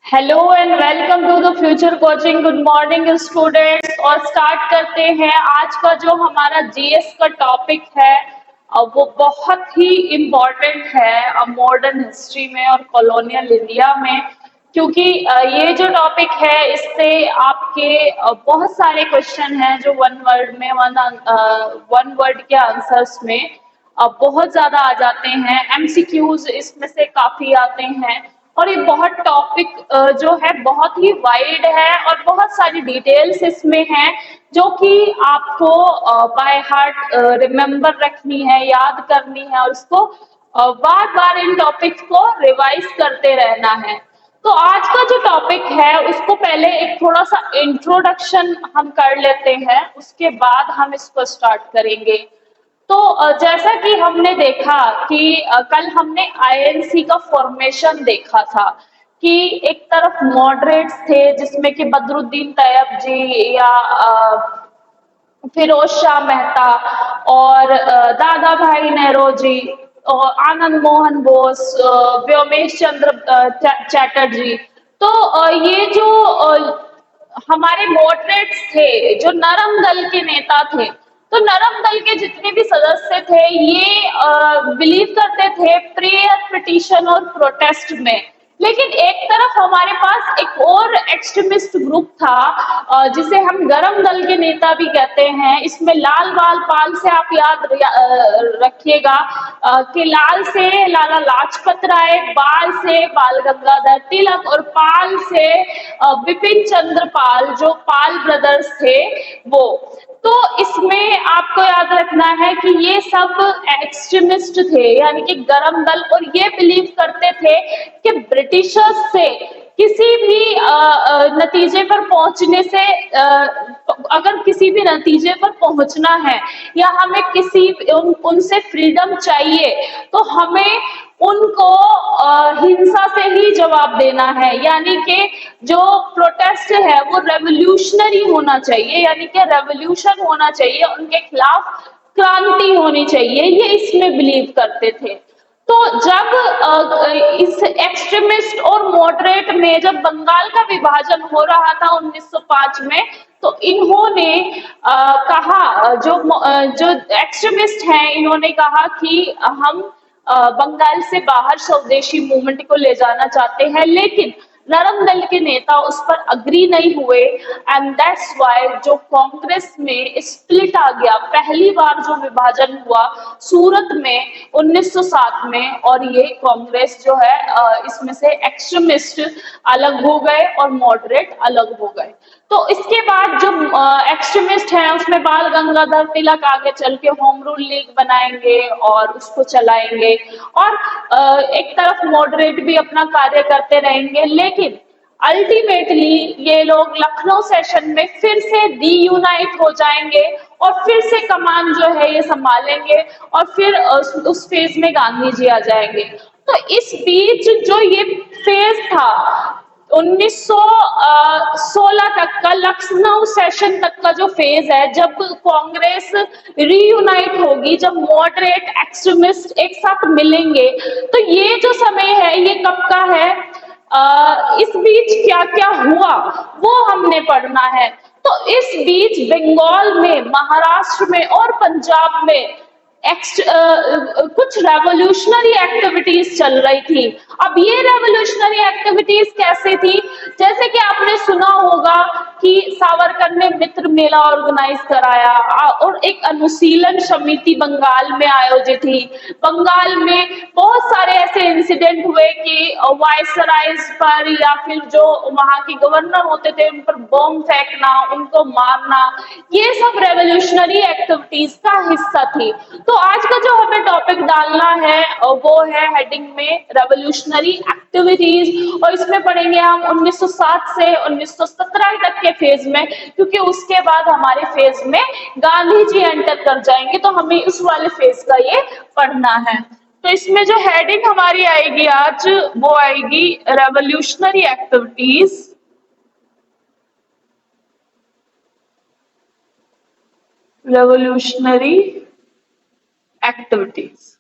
Hello and welcome to the future coaching. Good morning students. और start करते हैं। आज का जो हमारा जीएस का टॉपिक है वो बहुत ही इम्पोर्टेंट है मॉडर्न हिस्ट्री में और कॉलोनियल इंडिया में, क्योंकि ये जो टॉपिक है इससे आपके बहुत सारे क्वेश्चन हैं जो वन वर्ड में वन वर्ड के आंसर्स में बहुत ज्यादा आ जाते हैं। एमसीक्यूज इसमें से काफी आते हैं और ये बहुत टॉपिक जो है बहुत ही वाइड है और बहुत सारी डिटेल्स इसमें हैं जो कि आपको बाय हार्ट रिमेम्बर रखनी है, याद करनी है और उसको बार बार इन टॉपिक्स को रिवाइज करते रहना है। तो आज का जो टॉपिक है उसको पहले एक थोड़ा सा इंट्रोडक्शन हम कर लेते हैं, उसके बाद हम इसको स्टार्ट करेंगे। तो जैसा कि हमने देखा कि कल हमने आईएनसी का फॉर्मेशन देखा था कि एक तरफ मॉडरेट्स थे जिसमें कि बदरुद्दीन तैयब जी या फिरोज शाह मेहता और दादा भाई नेहरू और आनंद मोहन बोस, व्योमेश चंद्र चैटर्जी। तो ये जो हमारे मॉडरेट्स थे, जो नरम दल के नेता थे, तो नरम दल के जितने भी सदस्य थे ये बिलीव करते थे प्रेयर, पिटीशन और प्रोटेस्ट में। लेकिन एक तरफ हमारे पास एक और एक्सट्रीमिस्ट ग्रुप था जिसे हम गरम दल के नेता भी कहते हैं। इसमें लाल बाल पाल से आप याद रखिएगा कि लाल से लाला लाजपत राय, बाल से बाल गंगाधर तिलक और पाल से विपिन चंद्र पाल, जो पाल ब्रदर्स थे वो। तो इसमें आपको याद रखना है कि ये सब एक्सट्रीमिस्ट थे, यानी कि गरम दल, और ये बिलीव करते थे कि ब्रिटिशर्स से किसी भी नतीजे पर पहुंचने से अगर किसी भी नतीजे पर पहुंचना है या हमें उनसे फ्रीडम चाहिए तो हमें उनको हिंसा से ही जवाब देना है। यानी कि जो प्रोटेस्ट है वो रेवोल्यूशनरी होना चाहिए, यानी कि रेवोल्यूशन होना चाहिए, उनके खिलाफ क्रांति होनी चाहिए, ये इसमें बिलीव करते थे। तो जब इस एक्सट्रीमिस्ट और मॉडरेट में जब बंगाल का विभाजन हो रहा था 1905 में, तो इन्होंने कहा, जो एक्सट्रीमिस्ट हैं इन्होंने कहा कि हम बंगाल से बाहर स्वदेशी मूवमेंट को ले जाना चाहते हैं, लेकिन नरम दल के नेता उस पर अग्री नहीं हुए। एंड दैट्स वाई जो कांग्रेस में स्प्लिट आ गया। पहली बार जो विभाजन हुआ सूरत में 1907 में, और ये कांग्रेस जो है इसमें से एक्सट्रीमिस्ट अलग हो गए और मॉडरेट अलग हो गए। तो इसके बाद जो एक्सट्रीमिस्ट हैं उसमें बाल गंगाधर तिलक आगे चल के होम रूल लीग बनाएंगे और उसको चलाएंगे, और एक तरफ मॉडरेट भी अपना कार्य करते रहेंगे। लेकिन अल्टीमेटली ये लोग लखनऊ सेशन में फिर से रीयूनाइट हो जाएंगे और फिर से कमान जो है ये संभालेंगे और फिर उस फेज में गांधी जी आ जाएंगे। तो इस बीच जो ये फेज था 1916 तक का, लखनऊ सेशन तक का जो फेज है, जब कांग्रेस रीयूनाइट होगी, जब मॉडरेट एक्सट्रीमिस्ट एक साथ मिलेंगे, तो ये जो समय है ये कब का है, इस बीच क्या क्या हुआ वो हमने पढ़ना है। तो इस बीच बंगाल में, महाराष्ट्र में और पंजाब में कुछ रेवोल्यूशनरी एक्टिविटीज चल रही थी। अब ये रेवोल्यूशनरी एक्टिविटीज कैसे थी, जैसे कि आपने सुना होगा कि सावरकर ने मित्र मेला ऑर्गेनाइज कराया और एक अनुशीलन समिति बंगाल में आयोजित थी। बंगाल में बहुत सारे ऐसे इंसिडेंट हुए कि वायसराइज पर या फिर जो वहां के गवर्नर होते थे उन पर बम फेंकना, उनको मारना, ये सब रेवोल्यूशनरी एक्टिविटीज का हिस्सा थी। तो आज का जो हमें टॉपिक डालना है वो है हेडिंग में रेवोल्यूशनरी एक्टिविटीज, और इसमें पढ़ेंगे हम 1907 से 1917 तक के फेज में, क्योंकि उसके बाद हमारे फेज में गांधी जी एंटर कर जाएंगे, तो हमें उस वाले फेज का ये पढ़ना है। तो इसमें जो हेडिंग हमारी आएगी आज वो आएगी रेवोल्यूशनरी एक्टिविटीज। रेवोल्यूशनरी एक्टिविटीज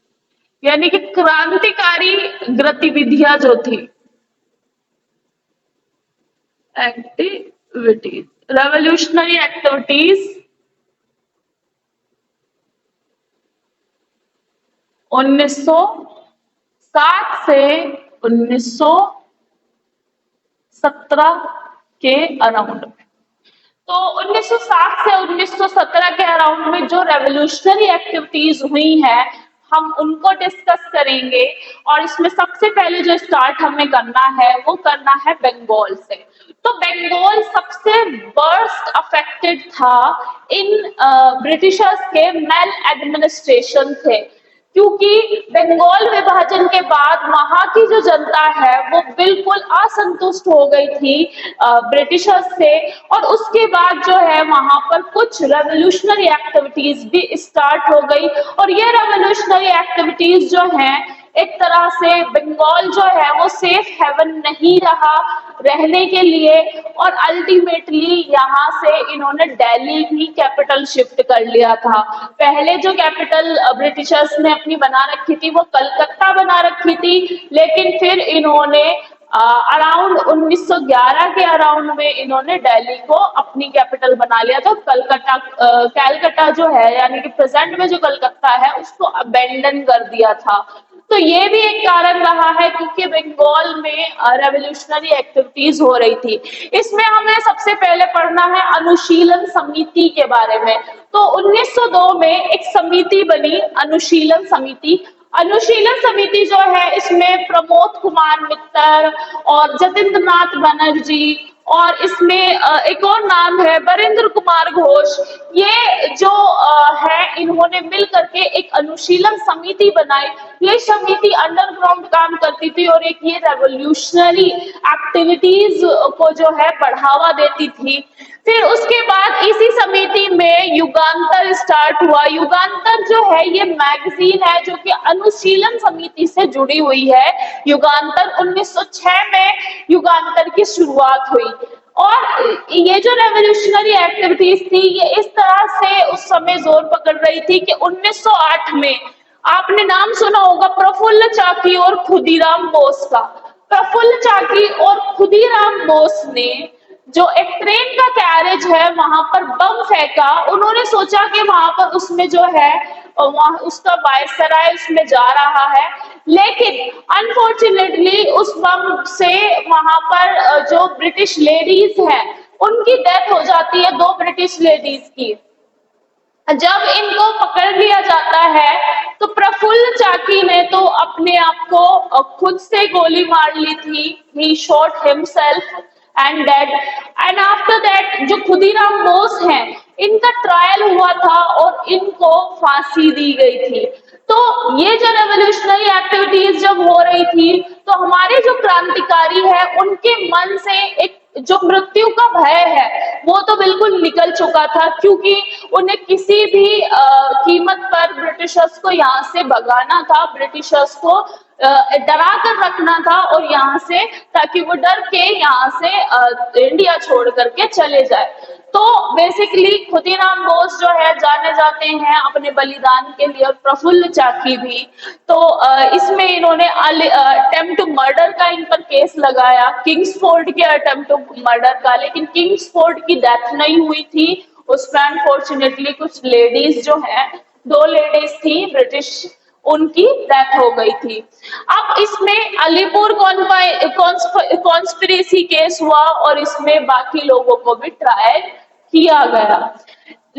यानी कि क्रांतिकारी गतिविधियां जो थी। एक्टिविटीज, रेवोल्यूशनरी एक्टिविटीज 1960 से 1917 के अराउंड में। तो 1960 से 1917 के अराउंड में जो रेवोल्यूशनरी एक्टिविटीज हुई हैं, हम उनको डिस्कस करेंगे। और इसमें सबसे पहले जो स्टार्ट हमें करना है वो करना है बंगाल से। तो बंगाल सबसे वर्स्ट अफेक्टेड था इन ब्रिटिशर्स के मेल एडमिनिस्ट्रेशन थे, क्योंकि बंगाल विभाजन के बाद वहां की जो जनता है वो बिल्कुल असंतुष्ट हो गई थी ब्रिटिशर्स से। और उसके बाद जो है वहां पर कुछ रेवोल्यूशनरी एक्टिविटीज भी स्टार्ट हो गई। और ये रेवोल्यूशनरी एक्टिविटीज जो हैं, एक तरह से बंगाल जो है वो सेफ हेवन नहीं रहा रहने के लिए। और अल्टीमेटली यहाँ से इन्होंने दिल्ली भी कैपिटल शिफ्ट कर लिया था। पहले जो कैपिटल ब्रिटिशर्स ने अपनी बना रखी थी वो कलकत्ता बना रखी थी, लेकिन फिर इन्होंने अराउंड 1911 के अराउंड में इन्होंने दिल्ली को अपनी कैपिटल बना लिया था। कलकत्ता कैलकटा जो है, यानी कि प्रेजेंट में जो कलकत्ता है, उसको अबेंडन कर दिया था। तो ये भी एक कारण रहा है क्योंकि बंगाल में रेवोल्यूशनरी एक्टिविटीज हो रही थी। इसमें हमें सबसे पहले पढ़ना है अनुशीलन समिति के बारे में। तो 1902 में एक समिति बनी, अनुशीलन समिति। अनुशीलन समिति जो है, इसमें प्रमोद कुमार मित्तर और जतिंद्र नाथ बनर्जी, और इसमें एक और नाम है वरिंद्र कुमार घोष। ये जो है, इन्होंने मिल करके एक अनुशीलन समिति बनाई। ये समिति अंडरग्राउंड काम करती थी और एक ये रेवोल्यूशनरी एक्टिविटीज को जो है बढ़ावा देती थी। फिर उसके बाद इसी समिति में युगांतर स्टार्ट हुआ। युगांतर जो है ये मैगजीन है जो कि अनुशीलन समिति से जुड़ी हुई है। युगांतर 1906 में युगांतर की शुरुआत हुई। और ये जो रेवोल्यूशनरी एक्टिविटीज थी, ये इस तरह से उस समय जोर पकड़ रही थी कि 1908 में आपने नाम सुना होगा प्रफुल्ल चाकी और खुदीराम बोस का। प्रफुल्ल चाकी और खुदीराम बोस ने जो एक ट्रेन का कैरेज है वहां पर बम फेंका। उन्होंने सोचा कि वहां पर उसमें जो है वहां उसका वायसराय उसमें जा रहा है, लेकिन अनफॉर्चुनेटली उस बम से वहां पर जो ब्रिटिश लेडीज हैं उनकी डेथ हो जाती है, 2 ब्रिटिश लेडीज की। जब इनको पकड़ लिया जाता है तो प्रफुल्ल चाकी ने तो अपने आप को खुद से गोली मार ली थी। He shot himself and dead. And after that जो खुदीराम बोस हैं, इनका ट्रायल हुआ था और इनको फांसी दी गई थी। तो ये जो रेवोल्यूशनरी एक्टिविटीज जब हो रही थी, तो हमारे जो क्रांतिकारी है उनके मन से एक जो मृत्यु का भय है वो तो बिल्कुल निकल चुका था, क्योंकि उन्हें किसी भी कीमत पर ब्रिटिशर्स को यहाँ से भगाना था, ब्रिटिशर्स को डरा कर रखना था और यहाँ से, ताकि वो डर के यहाँ से इंडिया छोड़ करके चले जाए। तो बेसिकली खुदीराम बोस जो है जाने जाते हैं अपने बलिदान के लिए, और प्रफुल्ल चाकी भी। तो इसमें इन्होंने अटेम्प्ट टू मर्डर का इन पर केस लगाया, किंग्सफोर्ड के अटेम्प्ट टू मर्डर का, लेकिन किंग्सफोर्ड की डेथ नहीं हुई थी। उसमें अनफॉर्चुनेटली कुछ लेडीज जो है, 2 लेडीज थी ब्रिटिश, उनकी डेथ हो गई थी। अब इसमें अलीपुर कॉन्स्पिरेसी केस हुआ और इसमें बाकी लोगों को भी ट्रायल किया गया।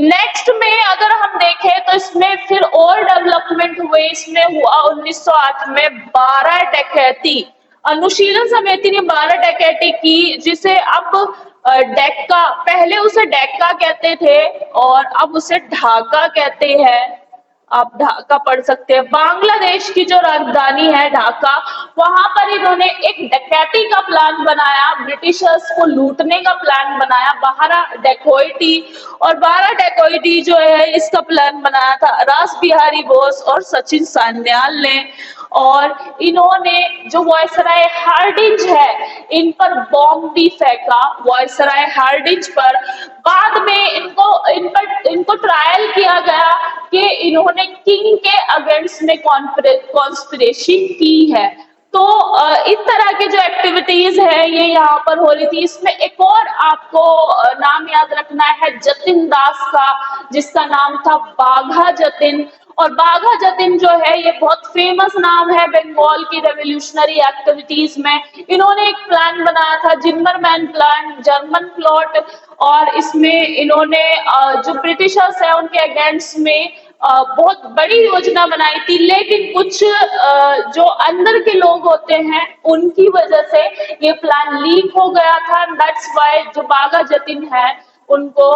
नेक्स्ट में अगर हम देखें तो इसमें फिर और डेवलपमेंट हुए। इसमें हुआ 1908 में 12 डकैती। अनुशीलन समिति ने 12 डकैती की, जिसे अब डेक्का, पहले उसे डेक्का कहते थे और अब उसे ढाका कहते हैं। आप ढाका पढ़ सकते हैं। बांग्लादेश की जो राजधानी है ढाका, वहां पर इन्होंने एक डकैती का प्लान बनाया, ब्रिटिशर्स को लूटने का प्लान बनाया, 12 डकैती। और 12 डकैती जो है इसका प्लान बनाया था रास बिहारी बोस और सचिन सान्याल ने। और इन्होंने जो वायसराय हार्डिंज है इन पर बॉम्ब भी फेंका, वायसराय हार्डिंज पर। बाद में इनको ट्रायल किया गया कि इन्होंने किंग के अगेंस्ट में कॉन्स्पिरेसी की है। तो इस तरह के जो एक्टिविटीज है ये यहाँ पर हो रही थी। इसमें एक और आपको नाम याद रखना है जतिन दास का, जिसका नाम था बाघा जतिन। और बाघा जतिन जो है ये बहुत फेमस नाम है बंगाल की रेवोल्यूशनरी एक्टिविटीज में। इन्होंने एक प्लान बनाया था, जिम्मरमैन प्लान, जर्मन प्लॉट, और इसमें इन्होंने जो ब्रिटिशर्स है उनके अगेंस्ट में बहुत बड़ी योजना बनाई थी, लेकिन कुछ जो अंदर के लोग होते हैं उनकी वजह से ये प्लान लीक हो गया था। दैट्स व्हाई जो बाघा जतिन है उनको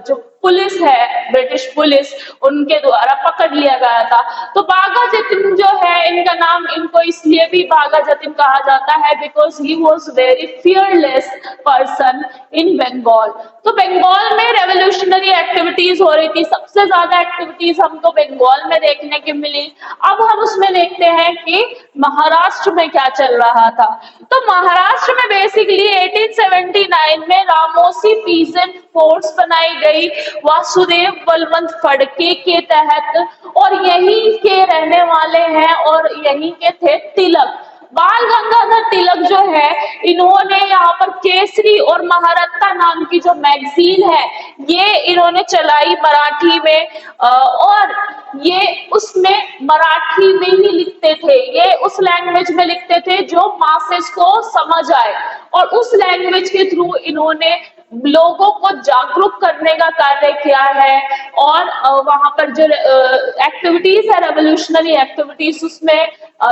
जो पुलिस है, ब्रिटिश पुलिस, उनके द्वारा पकड़ लिया गया था। तो बाघा जतिन जो है, इनका नाम इनको इसलिए भी बाघा जतिन कहा जाता है because he was very fearless person in Bengal. तो बंगाल में रेवोल्यूशनरी एक्टिविटीज हो रही थी, सबसे ज्यादा एक्टिविटीज हमको बंगाल में देखने की मिली। अब हम उसमें देखते हैं कि महाराष्ट्र में क्या चल रहा था। तो महाराष्ट्र में बेसिकली 1879 में रामोसी पीजेंट फोर्स बनाई गई वासुदेव बलवंत फड़के के तहत, और यहीं के रहने वाले हैं और यहीं के थे तिलक। बाल गंगाधर तिलक जो है, इन्होंने यहाँ पर केसरी और महारत्ता नाम की जो मैगजीन है ये इन्होंने चलाई मराठी में, और ये उसमें मराठी में ही लिखते थे, ये उस लैंग्वेज में लिखते थे जो मासेस को समझ आए, और उस लैंग्वेज के थ्रू इन्होंने लोगों को जागरूक करने का कार्य किया है। और वहां पर जो एक्टिविटीज है, रेवोल्यूशनरी एक्टिविटीज, उसमें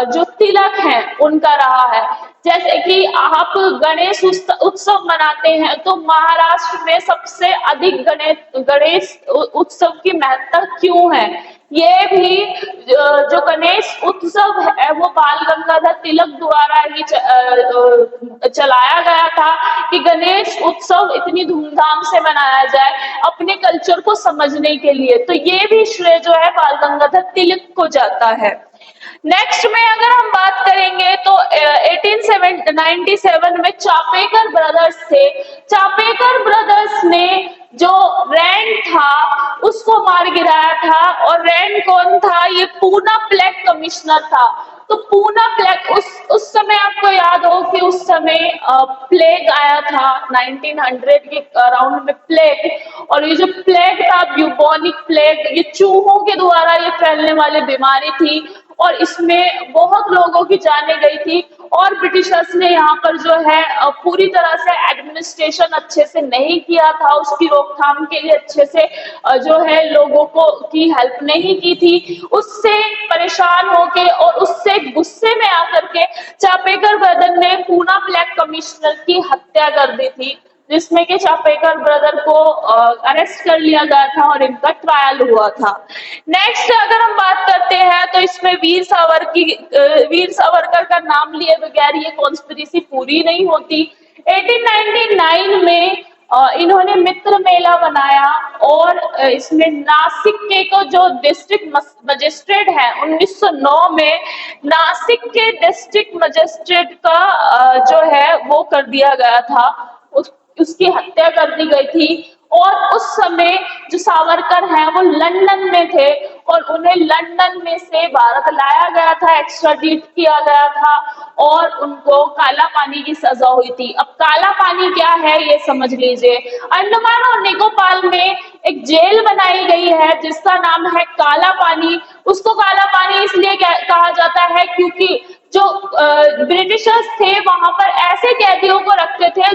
जो तिलक हैं उनका रहा है। जैसे कि आप गणेश उत्सव मनाते हैं, तो महाराष्ट्र में सबसे अधिक गणेश उत्सव की महत्ता क्यों है? ये भी जो गणेश उत्सव है वो बाल गंगाधर तिलक द्वारा ही चलाया गया था कि गणेश उत्सव इतनी धूमधाम से मनाया जाए अपने कल्चर को समझने के लिए। तो ये भी श्रेय जो है बाल गंगाधर तिलक को जाता है। नेक्स्ट में अगर हम बात करेंगे तो 1897 में चापेकर ब्रदर्स थे। चापेकर ब्रदर्स ने जो रैंड था उसको मार गिराया था, और रैंड कौन था? ये पूना प्लेग कमिश्नर था। तो पूना प्लेग उस समय आपको याद हो कि उस समय प्लेग आया था 1900 के अराउंड में प्लेग, और ये जो प्लेग था ब्यूबोनिक प्लेग, ये चूहों के द्वारा ये फैलने वाली बीमारी थी, और इसमें बहुत लोगों की जानें गई थी। और ब्रिटिशर्स ने यहाँ पर जो है पूरी तरह से एडमिनिस्ट्रेशन अच्छे से नहीं किया था, उसकी रोकथाम के लिए अच्छे से जो है लोगों को की हेल्प नहीं की थी। उससे परेशान होके और उससे गुस्से में आकर के चापेकर ब्रदर ने पूना प्लेग कमिश्नर की हत्या कर दी थी, जिसमें कि चापेकर ब्रदर को अरेस्ट कर लिया गया था और इनका ट्रायल हुआ था। नेक्स्ट अगर हम बात करते हैं तो इसमें वीर सावरकर का नाम लिए बगैर ये कॉन्स्पिरेसी पूरी नहीं होती। 1899 में इन्होंने मित्र मेला बनाया, और इसमें नासिक के को जो डिस्ट्रिक्ट मजिस्ट्रेट है 1909 में नासिक के डिस्ट्रिक्ट मजिस्ट्रेट का जो है वो कर दिया गया था, उसकी हत्या कर दी गई थी। और उस समय जो सावरकर हैं वो लंदन में थे, और उन्हें लंदन में से भारत लाया गया था, एक्स्ट्राडिट किया गया था, और उनको काला पानी की सजा हुई थी। अब काला पानी क्या है ये समझ लीजिए। अंडमान और निकोबार में एक जेल बनाई गई है जिसका नाम है काला पानी। उसको काला पानी इसलिए कहा जाता है क्योंकि जो ब्रिटिशर्स थे वहां पर ऐसे कैदियों को रखते थे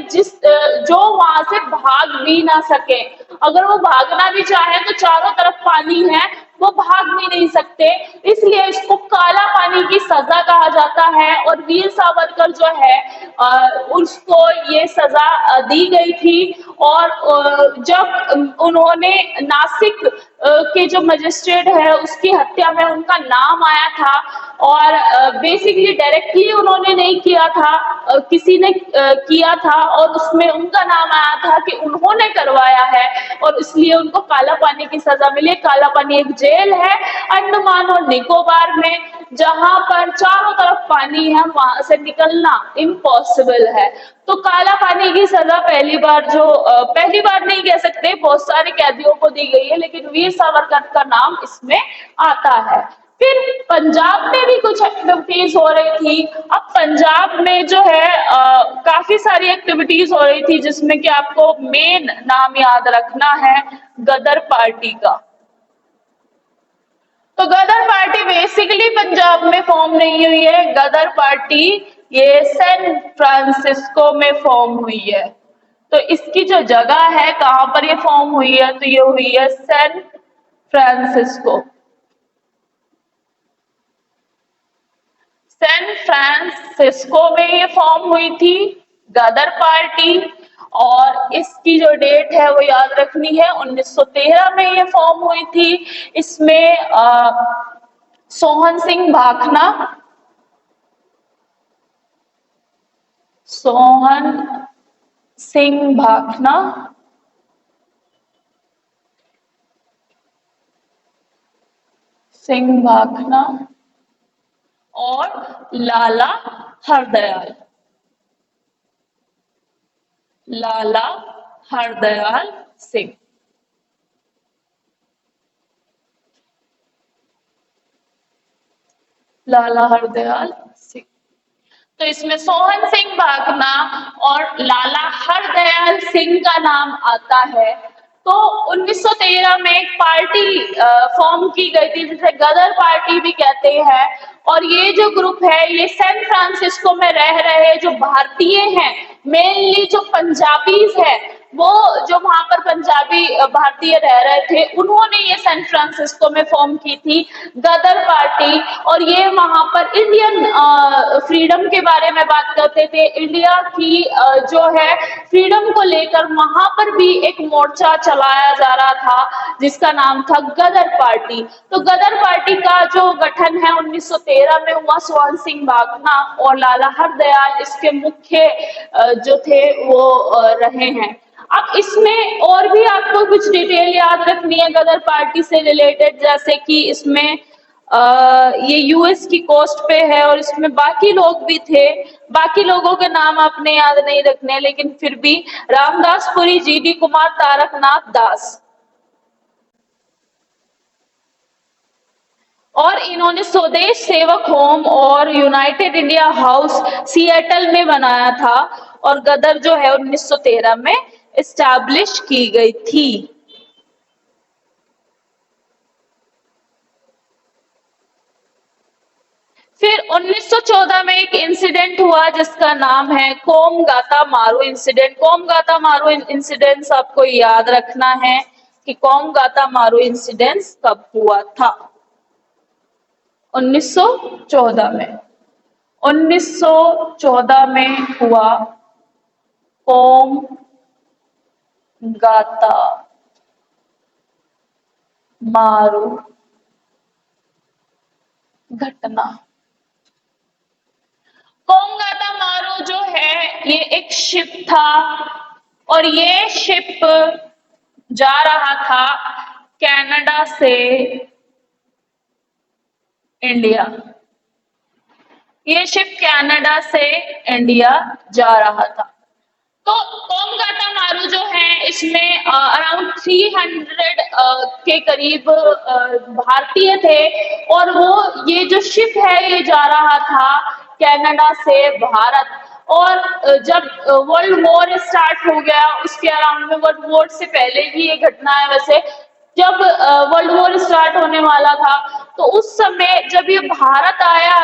जो वहां से भाग भी ना सके। अगर वो भागना भी चाहे तो चारों तरफ पानी है, वो भाग भी नहीं सकते, इसलिए इसको काला पानी की सजा कहा जाता है। और वीर सावरकर जो है उसको ये सजा दी गई थी। और जब उन्होंने नासिक के जो मजिस्ट्रेट है उसकी हत्या में उनका नाम आया था, और बेसिकली डायरेक्टली उन्होंने नहीं किया था, किसी ने किया था, और उसमें उनका नाम आया था कि उन्होंने करवाया है, और इसलिए उनको काला पानी की सजा मिली। काला पानी एक जेल है अंडमान और निकोबार में, जहां पर चारों तरफ पानी है, वहां से निकलना इम्पॉसिबल है। तो काला पानी की सजा पहली बार नहीं कह सकते, बहुत सारे कैदियों को दी गई है, लेकिन वीर सावरकर का नाम इसमें आता है। फिर पंजाब में भी कुछ एक्टिविटीज हो रही थी। अब पंजाब में जो है काफी सारी एक्टिविटीज हो रही थी, जिसमें कि आपको मेन नाम याद रखना है गदर पार्टी का। तो गदर पार्टी बेसिकली पंजाब में फॉर्म नहीं हुई है, गदर पार्टी ये सैन फ्रांसिस्को में फॉर्म हुई है। तो इसकी जो जगह है कहाँ पर ये फॉर्म हुई है, तो ये हुई है सैन फ्रांसिस्को। सैन फ्रांसिस्को में ये फॉर्म हुई थी गदर पार्टी, और इसकी जो डेट है वो याद रखनी है, 1913 में ये फॉर्म हुई थी। इसमें सोहन सिंह भाखना, सोहन सिंह भाखना, सिंह भाखना और लाला हरदयाल, लाला हरदयाल सिंह। लाला हरदयाल सिंह। तो इसमें सोहन सिंह भाखना और लाला हरदयाल सिंह का नाम आता है। तो 1913 में एक पार्टी फॉर्म की गई थी, जिसे गदर पार्टी भी कहते हैं। और ये जो ग्रुप है ये सैन फ्रांसिस्को में रह रहे जो भारतीय हैं, मेनली जो पंजाबीज है, वो जो वहां पर पंजाबी भारतीय रह रहे थे, उन्होंने ये सैन फ्रांसिस्को में फॉर्म की थी गदर पार्टी। और ये वहां पर इंडियन फ्रीडम के बारे में बात करते थे, इंडिया की जो है फ्रीडम को लेकर वहां पर भी एक मोर्चा चलाया जा रहा था, जिसका नाम था गदर पार्टी। तो गदर पार्टी का जो गठन है 1913 में हुआ, सोहन सिंह भाखना और लाला हरदयाल इसके मुख्य जो थे वो रहे हैं। अब इसमें और भी आपको कुछ डिटेल याद रखनी है गदर पार्टी से रिलेटेड, जैसे कि इसमें ये यूएस की कोस्ट पे है और इसमें बाकी लोग भी थे। बाकी लोगों के नाम आपने याद नहीं रखने, लेकिन फिर भी रामदास पुरी, जीडी कुमार, तारकनाथ दास। और इन्होंने स्वदेश सेवक होम और यूनाइटेड इंडिया हाउस सिएटल में बनाया था। और गदर जो है 1913 में एस्टैब्लिश की गई थी। फिर 1914 में एक इंसिडेंट हुआ जिसका नाम है कोमगाता मारू इंसिडेंट। कोमगाता मारू इंसिडेंट आपको याद रखना है कि कोमगाता मारू इंसिडेंट कब हुआ था। 1914 में, 1914 में हुआ कोमगाता मारू घटना। कोमगाता मारू जो है ये एक शिप था, और ये शिप जा रहा था कनाडा से इंडिया। ये शिप कनाडा से इंडिया जा रहा था। तो कोमगाता मारू जो है इसमें अराउंड 300 के करीब भारतीय थे, और वो ये जो शिप है ये जा रहा था कनाडा से भारत। और जब वर्ल्ड वॉर स्टार्ट हो गया, उसके अराउंड में, वर्ल्ड वॉर से पहले भी ये घटना है वैसे, जब वर्ल्ड वॉर स्टार्ट होने वाला था, तो उस समय जब ये भारत आया,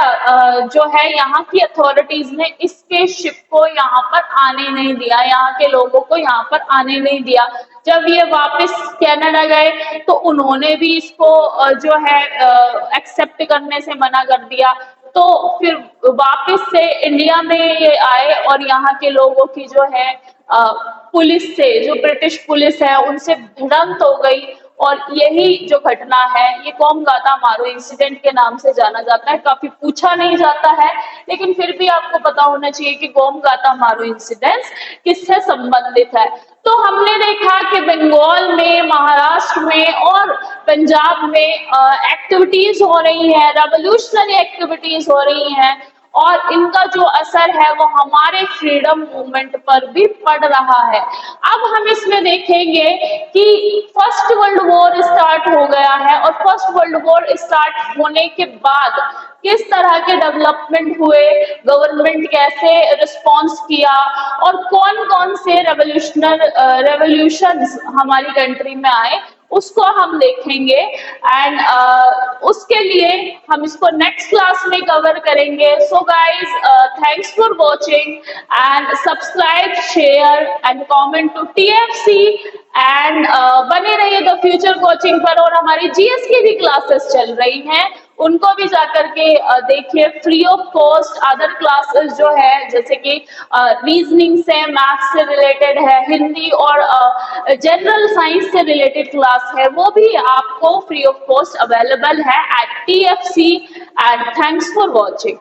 जो है यहाँ की अथॉरिटीज ने इसके शिप को यहाँ पर आने नहीं दिया, यहाँ के लोगों को यहाँ पर आने नहीं दिया। जब ये वापस कनाडा गए तो उन्होंने भी इसको जो है एक्सेप्ट करने से मना कर दिया। तो फिर वापस से इंडिया में ये आए, और यहाँ के लोगों की जो है पुलिस से, जो ब्रिटिश पुलिस है, उनसे भिड़ंत हो गई। और यही जो घटना है ये कोमगाता मारू इंसिडेंट के नाम से जाना जाता है। काफी पूछा नहीं जाता है, लेकिन फिर भी आपको पता होना चाहिए कि कोमगाता मारू इंसिडेंट किससे संबंधित है। तो हमने देखा कि बंगाल में, महाराष्ट्र में और पंजाब में एक्टिविटीज हो रही है, रेवोल्यूशनरी एक्टिविटीज हो रही हैं। और इनका जो असर है वो हमारे फ्रीडम मूवमेंट पर भी पड़ रहा है। अब हम इसमें देखेंगे कि फर्स्ट वर्ल्ड वॉर स्टार्ट हो गया है और फर्स्ट वर्ल्ड वॉर स्टार्ट होने के बाद किस तरह के डेवलपमेंट हुए, गवर्नमेंट कैसे रिस्पॉन्स किया और कौन कौन से रेवोल्यूशंस हमारी कंट्री में आए, उसको हम देखेंगे। एंड उसके लिए हम इसको नेक्स्ट क्लास में कवर करेंगे। So guys, thanks for watching and subscribe, share and comment to TFC and बने रहिए द फ्यूचर कोचिंग पर। और हमारी जीएस की भी क्लासेस चल रही हैं, उनको भी जाकर के देखिए free of cost. Other classes जो है जैसे कि रीजनिंग से, मैथ्स से रिलेटेड है, हिंदी और जनरल साइंस से रिलेटेड क्लास है, वो भी आपको फ्री ऑफ कॉस्ट अवेलेबल है at TFC. And thanks for watching.